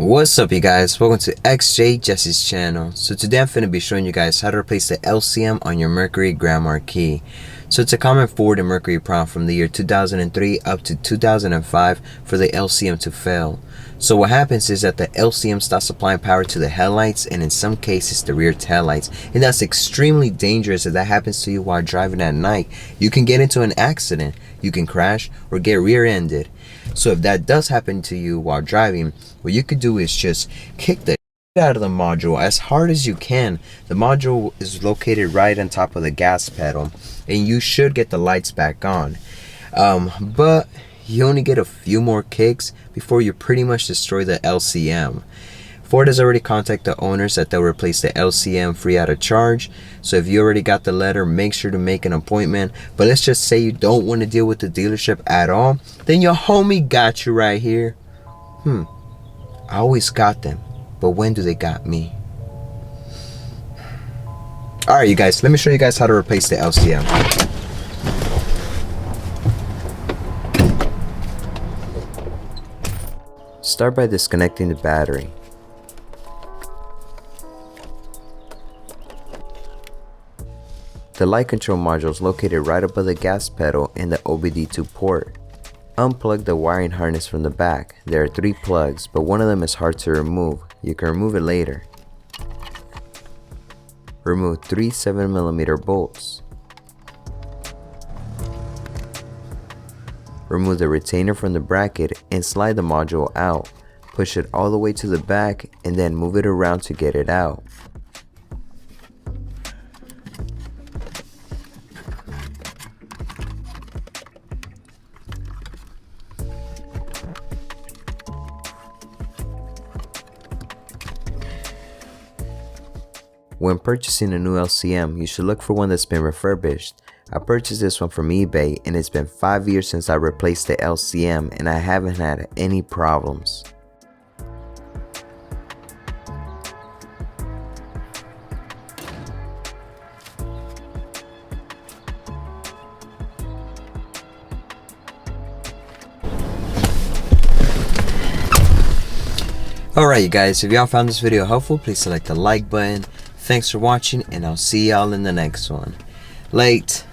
What's up, you guys? Welcome to XJ Jesse's channel. So today I'm finna be showing you guys how to replace the LCM on your Mercury Grand Marquis. So it's a common Ford and Mercury prompt from the year 2003 up to 2005 for the LCM to fail. So what happens is that the LCM stops supplying power to the headlights and in some cases the rear taillights, and that's extremely dangerous. If that happens to you while driving at night, you can get into an accident, you can crash or get rear-ended. So if that does happen to you while driving, what you could do is just kick the out of the module as hard as you can. The module is located right on top of the gas pedal and you should get the lights back on, but you only get a few more kicks before you pretty much destroy the LCM. Ford has already contacted the owners that they'll replace the LCM free out of charge. So if you already got the letter, make sure to make an appointment. But let's just say you don't want to deal with the dealership at all, then your homie got you right here. I always got them, but when do they got me? Alright, you guys, let me show you guys how to replace the LCM. Start by disconnecting the battery. The light control module is located right above the gas pedal in the OBD2 port. Unplug the wiring harness from the back. There are 3 plugs, but one of them is hard to remove. You can remove it later. Remove 3 7mm bolts. Remove the retainer from the bracket and slide the module out. Push it all the way to the back and then move it around to get it out. When purchasing a new LCM, you should look for one that's been refurbished. I purchased this one from eBay and it's been 5 years since I replaced the LCM and I haven't had any problems. Alright, you guys, if y'all found this video helpful, please select the like button. Thanks for watching and I'll see y'all in the next one. Late.